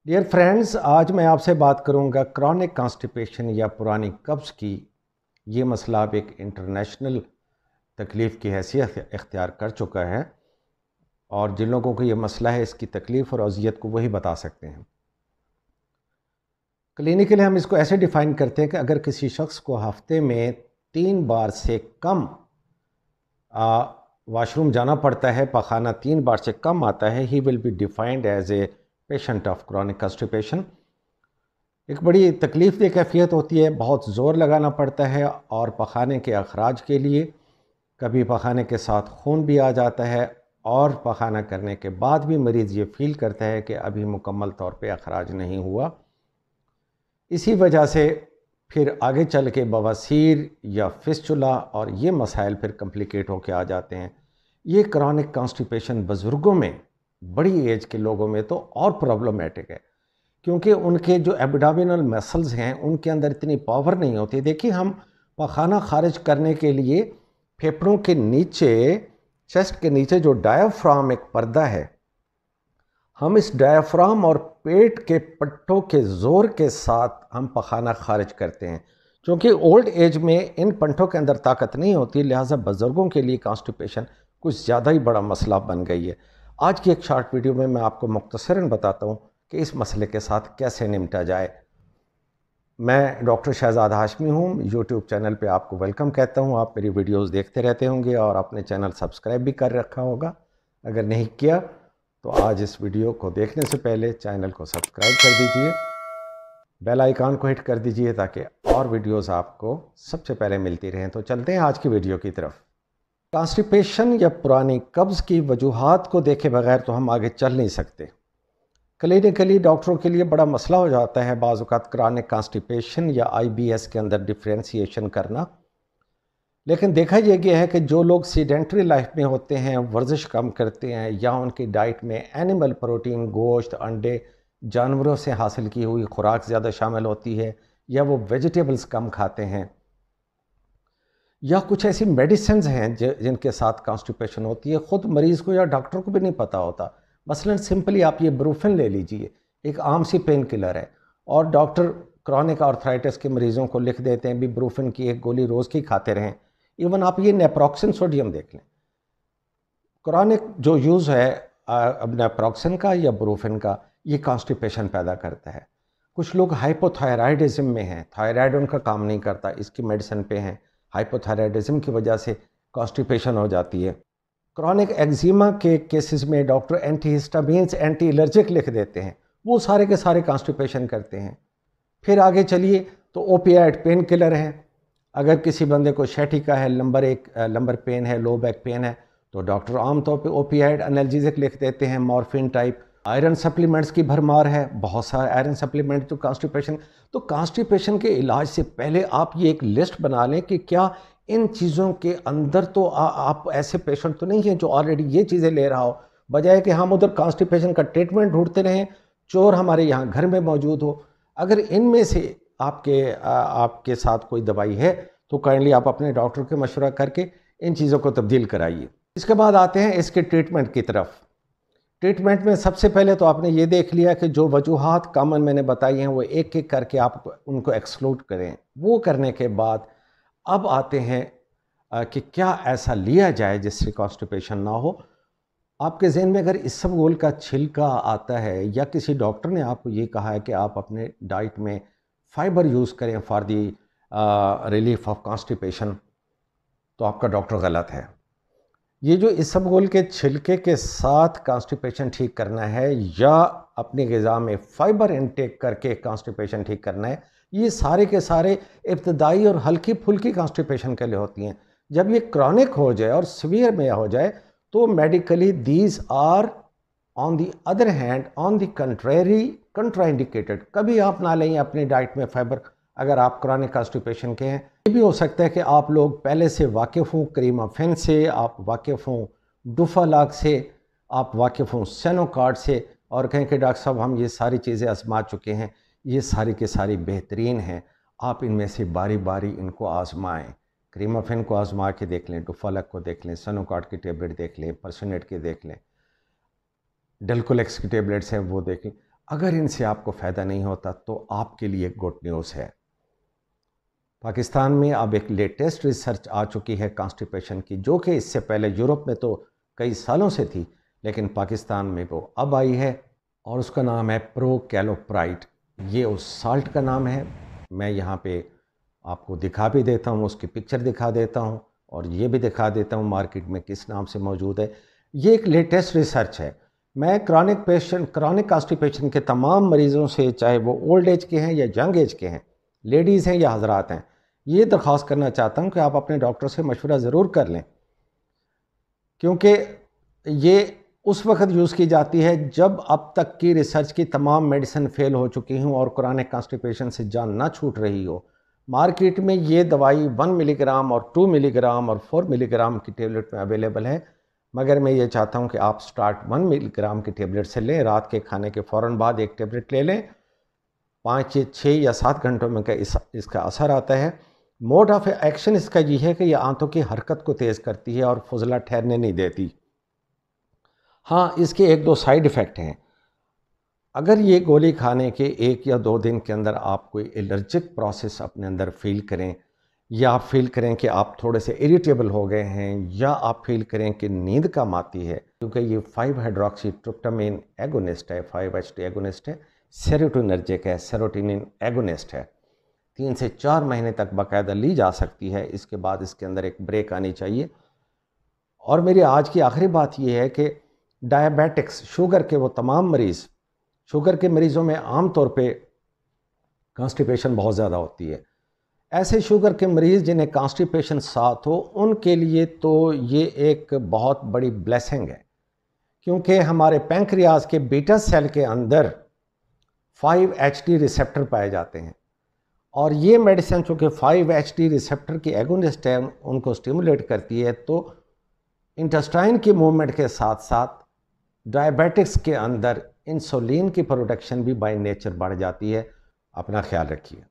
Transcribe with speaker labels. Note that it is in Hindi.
Speaker 1: डियर फ्रेंड्स, आज मैं आपसे बात करूंगा क्रॉनिक कॉन्स्टिपेशन या पुरानी कब्ज़ की। ये मसला अब एक इंटरनेशनल तकलीफ़ की हैसियत इख्तियार कर चुका है और जिन लोगों को ये मसला है इसकी तकलीफ़ और अज़ियत को वही बता सकते हैं। क्लिनिकली हम इसको ऐसे डिफ़ाइन करते हैं कि अगर किसी शख्स को हफ्ते में 3 बार से कम वाशरूम जाना पड़ता है, पखाना 3 बार से कम आता है, he will be defined as a patient of chronic constipation. एक बड़ी तकलीफ़देह कैफियत होती है, बहुत ज़ोर लगाना पड़ता है और पखाने के अखराज के लिए कभी पखाने के साथ खून भी आ जाता है और पखाना करने के बाद भी मरीज़ ये फ़ील करता है कि अभी मुकम्मल तौर पे अखराज नहीं हुआ। इसी वजह से फिर आगे चल के बवासीर या फिस्चुला और ये मसाइल फिर कम्प्लिकेट होकर आ जाते हैं। ये क्रॉनिक कॉन्स्टिपेशन बुज़ुर्गों में, बड़ी एज के लोगों में तो और प्रॉब्लमेटिक है, क्योंकि उनके जो एब्डोमिनल मसल्स हैं उनके अंदर इतनी पावर नहीं होती। देखिए, हम पखाना खारिज करने के लिए फेफड़ों के नीचे, चेस्ट के नीचे जो डायाफ्राम एक पर्दा है, हम इस डायाफ्राम और पेट के पट्टों के ज़ोर के साथ हम पखाना खारिज करते हैं। क्योंकि ओल्ड एज में इन पंठों के अंदर ताकत नहीं होती, लिहाजा बुज़ुर्गों के लिए कॉन्स्टिपेशन कुछ ज़्यादा ही बड़ा मसला बन गई है। आज की एक शॉर्ट वीडियो में मैं आपको मुख्तसरन बताता हूँ कि इस मसले के साथ कैसे निपटा जाए। मैं डॉक्टर शहजाद हाशमी हूँ, यूट्यूब चैनल पे आपको वेलकम कहता हूँ। आप मेरी वीडियोस देखते रहते होंगे और आपने चैनल सब्सक्राइब भी कर रखा होगा। अगर नहीं किया तो आज इस वीडियो को देखने से पहले चैनल को सब्सक्राइब कर दीजिए, बेल आइकन को हिट कर दीजिए ताकि और वीडियोस आपको सबसे पहले मिलती रहें। तो चलते हैं आज की वीडियो की तरफ। कॉन्स्टिपेशन या पुरानी कब्ज़ की वजूहात को देखे बगैर तो हम आगे चल नहीं सकते। क्लिनिकली डॉक्टरों के लिए बड़ा मसला हो जाता है बाज़ औक़ात क्रॉनिक कॉन्स्टिपेशन या IBS के अंदर डिफ्रेंशिएशन करना। लेकिन देखा यह गया है कि जो लोग सीडेंट्री लाइफ में होते हैं, वर्जिश कम करते हैं या उनकी डाइट में एनिमल प्रोटीन, गोश्त, अंडे, जानवरों से हासिल की हुई खुराक ज़्यादा शामिल होती है, या वो वेजिटेबल्स कम खाते हैं, या कुछ ऐसी मेडिसिन्स हैं जिनके साथ कॉन्स्टिपेशन होती है, ख़ुद मरीज़ को या डॉक्टर को भी नहीं पता होता। मसलन सिंपली आप ये ब्रूफिन ले लीजिए, एक आम सी पेन किलर है और डॉक्टर क्रॉनिक आर्थराइटिस के मरीज़ों को लिख देते हैं भी ब्रूफिन की एक गोली रोज़ की खाते रहें। इवन आप ये नेप्रोक्सिन सोडियम देख लें, क्रॉनिक जो यूज़ है अब नेप्रोक्सिन का या ब्रूफिन का, ये कॉन्स्टिपेशन पैदा करता है। कुछ लोग हाइपोथायराइडिज्म में हैं, थायराइड उनका काम नहीं करता, इसकी मेडिसिन पे हैं, हाइपोथायराइडिज्म की वजह से कॉन्स्टिपेशन हो जाती है। क्रॉनिक एक्जिमा के केसेस में डॉक्टर एंटीहिस्टामिन्स, एंटी एलर्जिक लिख देते हैं, वो सारे के सारे कॉन्स्टिपेशन करते हैं। फिर आगे चलिए तो ओपियाइड पेन किलर हैं। अगर किसी बंदे को शैटिका है, लंबर पेन है, लो बैक पेन है, तो डॉक्टर आमतौर पे ओपियाइड एनाल्जेसिक लिख देते हैं, मॉर्फिन टाइप। आयरन सप्लीमेंट्स की भरमार है, बहुत सारे आयरन सप्लीमेंट तो कॉन्स्टिपेशन के इलाज से पहले आप ये एक लिस्ट बना लें कि क्या इन चीज़ों के अंदर तो आप ऐसे पेशेंट तो नहीं हैं जो ऑलरेडी ये चीज़ें ले रहा हो, बजाय कि हम उधर कॉन्स्टिपेशन का ट्रीटमेंट ढूंढते रहें, चोर हमारे यहाँ घर में मौजूद हो। अगर इनमें से आपके साथ कोई दवाई है तो काइंडली आप अपने डॉक्टर के मशवरा करके इन चीज़ों को तब्दील कराइए। इसके बाद आते हैं इसके ट्रीटमेंट की तरफ। ट्रीटमेंट में सबसे पहले तो आपने ये देख लिया कि जो वजूहात कॉमन मैंने बताई हैं वो एक एक करके आप उनको एक्सक्लूड करें। वो करने के बाद अब आते हैं कि क्या ऐसा लिया जाए जिससे कॉन्स्टिपेशन ना हो। आपके जहन में अगर इसबगोल का छिलका आता है या किसी डॉक्टर ने आपको ये कहा है कि आप अपने डाइट में फाइबर यूज़ करें for the relief of constipation, तो आपका डॉक्टर गलत है। ये जो इसबगोल के छिलके के साथ कॉन्स्टिपेशन ठीक करना है या अपनी ग़िज़ा में फाइबर इनटेक करके कॉन्स्टिपेशन ठीक करना है, ये सारे के सारे इब्तदाई और हल्की फुल्की कॉन्स्टिपेशन के लिए होती हैं। जब ये क्रॉनिक हो जाए और सीवियर में हो जाए तो medically these are on the other hand, on the contrary, contraindicated. कभी आप ना लें अपनी डाइट में फाइबर अगर आप क्रॉनिक कॉन्स्टिपेशन के हैं। ये भी हो सकता है कि आप लोग पहले से वाकिफ़ हों क्रीमाफेन से, आप वाकिफ़ हों डुफालाक से, आप वाकिफ़ हों सेनोकार्ड से और कहें कि डॉक्टर साहब हम ये सारी चीज़ें आजमा चुके हैं, ये सारी की सारी बेहतरीन हैं, आप इनमें से बारी बारी इनको आजमाएँ। क्रीमाफेन को आजमा के देख लें, डुफालाक को देख लें, सेनोकार्ड की टेबलेट देख लें, पर्सोनेट की देख लें, डेल्कोलेक्स की टेबलेट्स हैं वो देख लें। अगर इनसे आपको फ़ायदा नहीं होता तो आपके लिए गुड न्यूज़ है। पाकिस्तान में अब एक लेटेस्ट रिसर्च आ चुकी है कॉन्स्टिपेशन की, जो कि इससे पहले यूरोप में तो कई सालों से थी, लेकिन पाकिस्तान में वो अब आई है और उसका नाम है प्रोकैलोप्राइड। ये उस साल्ट का नाम है। मैं यहाँ पे आपको दिखा भी देता हूँ, उसकी पिक्चर दिखा देता हूँ और ये भी दिखा देता हूँ मार्केट में किस नाम से मौजूद है। ये एक लेटेस्ट रिसर्च है। मैं क्रॉनिक कॉन्स्टिपेशन के तमाम मरीज़ों से, चाहे वो ओल्ड एज के हैं या यंग एज के हैं, लेडीज़ हैं या हजरात हैं, ये दरख्वास्त करना चाहता हूँ कि आप अपने डॉक्टर से मशवरा ज़रूर कर लें, क्योंकि ये उस वक्त यूज़ की जाती है जब अब तक की रिसर्च की तमाम मेडिसिन फेल हो चुकी हों और क्रॉनिक कॉन्स्टिपेशन से जान ना छूट रही हो। मार्केट में ये दवाई 1 मिलीग्राम और 2 मिलीग्राम और 4 मिलीग्राम की टेबलेट में अवेलेबल है, मगर मैं ये चाहता हूँ कि आप स्टार्ट 1 मिलीग्राम की टेबलेट से लें। रात के खाने के फ़ौरन बाद एक टेबलेट ले लें। 5 या 6 या 7 घंटों में इसका असर आता है। मोड ऑफ एक्शन इसका ये है कि यह आंतों की हरकत को तेज़ करती है और फुजला ठहरने नहीं देती। हाँ, इसके 1-2 साइड इफ़ेक्ट हैं। अगर ये गोली खाने के 1 या 2 दिन के अंदर आप कोई एलर्जिक प्रोसेस अपने अंदर फ़ील करें, या आप फील करें कि आप थोड़े से इरिटेबल हो गए हैं, या आप फील करें कि नींद कम आती है, क्योंकि ये 5-हाइड्रोक्सीट्रिप्टामाइन एगोनिस्ट है, 5-HT एगोनिस्ट है, सेरोटोनिनर्जिक है, सेरोटोनिन एगोनिस्ट है। 3 से 4 महीने तक बाकायदा ली जा सकती है। इसके बाद इसके अंदर एक ब्रेक आनी चाहिए। और मेरी आज की आखिरी बात यह है कि डायबिटिक्स, शुगर के वो तमाम मरीज़, शुगर के मरीज़ों में आम तौर पे कॉन्स्टिपेशन बहुत ज़्यादा होती है। ऐसे शुगर के मरीज़ जिन्हें कॉन्स्टिपेशन साथ हो, उनके लिए तो ये एक बहुत बड़ी ब्लेसिंग है, क्योंकि हमारे पैंक्रियाज के बीटा सेल के अंदर 5-HT रिसेप्टर पाए जाते हैं और ये मेडिसिन चूँकि 5-HT रिसेप्टर की एगोनिस्ट है, उनको स्टिमुलेट करती है, तो इंटेस्टाइन की मूवमेंट के साथ साथ डायबिटिक्स के अंदर इंसुलिन की प्रोडक्शन भी बाय नेचर बढ़ जाती है। अपना ख्याल रखिए।